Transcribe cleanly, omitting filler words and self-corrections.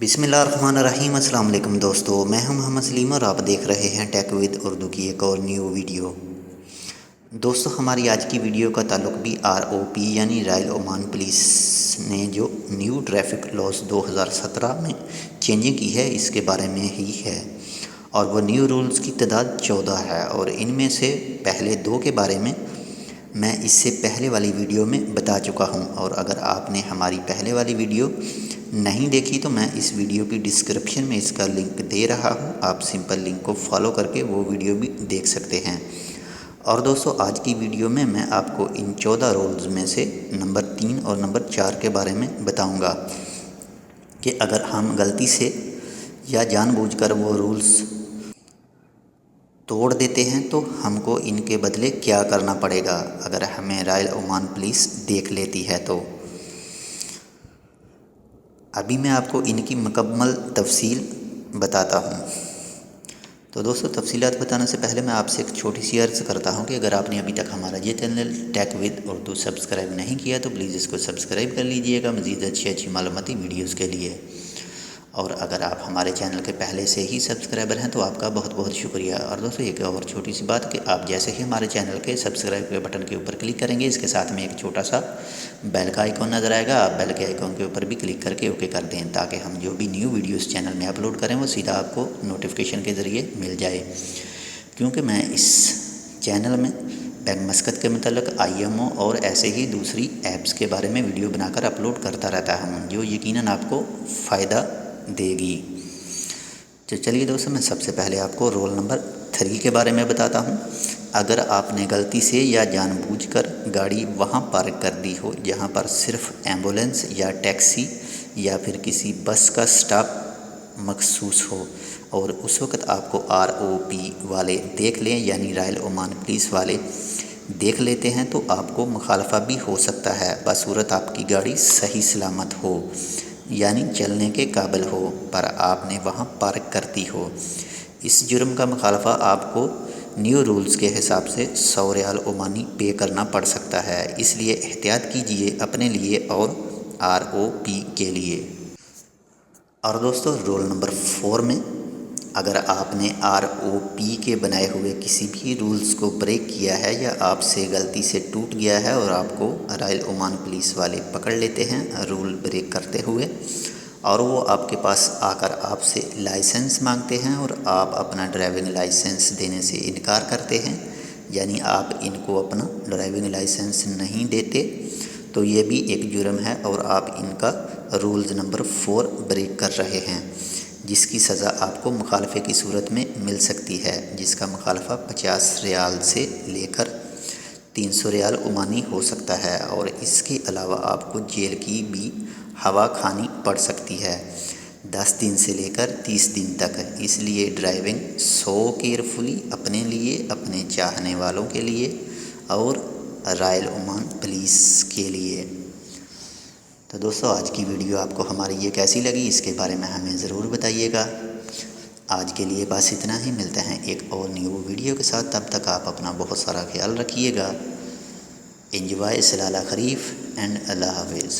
बिस्मिल्लाहिर्रहमानिर्रहीम। अस्सलाम वालेकुम दोस्तों, मैं हूं मोहम्मद सलीम और आप देख रहे हैं टेक विद उर्दू की एक और न्यू वीडियो। दोस्तों, हमारी आज की वीडियो का ताल्लुक भी ROP यानी रॉयल ओमान पुलिस ने जो न्यू ट्रैफिक लॉस 2017 में चेंजिंग की है इसके बारे में ही है। और वो न्यू रूल्स की तादाद 14 है और इनमें से पहले 2 के बारे में मैं इससे पहले वाली वीडियो में बता चुका हूं। और अगर आपने हमारी पहले वाली वीडियो नहीं देखी तो मैं इस वीडियो की डिस्क्रिप्शन में इसका लिंक दे रहा हूं, आप सिंपल लिंक को फॉलो करके वो वीडियो भी देख सकते हैं। और दोस्तों, आज की वीडियो में मैं आपको इन 14 रूल्स में से नंबर 3 और नंबर 4 के बारे में बताऊंगा कि अगर हम गलती से या जानबूझकर वो रूल्स तोड़ देते हैं तो हमको इनके बदले क्या करना पड़ेगा अगर हमें रॉयल ओमान पुलिस देख लेती है। तो अभी मैं आपको इनकी मुकम्मल तफसील बताता हूँ। तो दोस्तों, तफसीलात बताने से पहले मैं आपसे एक छोटी सी अर्ज़ करता हूँ कि अगर आपने अभी तक हमारा ये channel tech with Urdu subscribe नहीं किया तो प्लीज़ इसको सब्सक्राइब कर लीजिएगा मज़ीद अच्छी मालूमाती वीडियोज़ के लिए। और अगर आप हमारे चैनल के पहले से ही सब्सक्राइबर हैं तो आपका बहुत बहुत शुक्रिया। और दोस्तों, एक और छोटी सी बात कि आप जैसे ही हमारे चैनल के सब्सक्राइब के बटन के ऊपर क्लिक करेंगे, इसके साथ में एक छोटा सा बेल का आइकॉन नज़र आएगा, आप बेल के आइकॉन के ऊपर भी क्लिक करके ओके कर दें ताकि हम जो भी न्यू वीडियोस चैनल में अपलोड करें वो सीधा आपको नोटिफिकेशन के ज़रिए मिल जाए। क्योंकि मैं इस चैनल में बैंक मस्कत के मतलब IMO और ऐसे ही दूसरी ऐप्स के बारे में वीडियो बनाकर अपलोड करता रहता हूँ जो यकीनन आपको फ़ायदा देगी। तो चलिए दोस्तों, मैं सबसे पहले आपको रोल नंबर 3 के बारे में बताता हूँ। अगर आपने गलती से या जानबूझकर गाड़ी वहाँ पार्क कर दी हो जहाँ पर सिर्फ एम्बुलेंस या टैक्सी या फिर किसी बस का स्टॉप मखसूस हो और उस वक्त आपको ROP वाले देख लें यानी रॉयल ओमान पुलिस वाले देख लेते हैं तो आपको मुखालफा भी हो सकता है बसूरत आपकी गाड़ी सही सलामत हो यानी चलने के काबिल हो पर आपने वहाँ पार्क कर दी हो। इस जुर्म का मुखालफा आपको न्यू रूल्स के हिसाब से 100 रियाल ओमानी पे करना पड़ सकता है, इसलिए एहतियात कीजिए अपने लिए और ROP के लिए। और दोस्तों, रोल नंबर 4 में अगर आपने ROP के बनाए हुए किसी भी रूल्स को ब्रेक किया है या आपसे गलती से टूट गया है और आपको रॉयल ओमान पुलिस वाले पकड़ लेते हैं रूल ब्रेक करते हुए और वो आपके पास आकर आपसे लाइसेंस मांगते हैं और आप अपना ड्राइविंग लाइसेंस देने से इनकार करते हैं यानी आप इनको अपना ड्राइविंग लाइसेंस नहीं देते तो ये भी एक जुर्म है और आप इनका रूल्स नंबर 4 ब्रेक कर रहे हैं जिसकी सज़ा आपको मुखालफे की सूरत में मिल सकती है, जिसका मुखालफा 50 रियाल से लेकर 300 रियाल ओमानी हो सकता है और इसके अलावा आपको जेल की भी हवा खानी पड़ सकती है 10 दिन से लेकर 30 दिन तक। इसलिए ड्राइविंग सो केयरफुली अपने लिए, अपने चाहने वालों के लिए और रॉयल ओमान पुलिस के लिए। तो दोस्तों, आज की वीडियो आपको हमारी ये कैसी लगी इसके बारे में हमें ज़रूर बताइएगा। आज के लिए बस इतना ही, मिलते हैं एक और न्यू वीडियो के साथ। तब तक आप अपना बहुत सारा ख्याल रखिएगा। एंजॉय सलाला खरीफ एंड अल्लाह हाफिज़।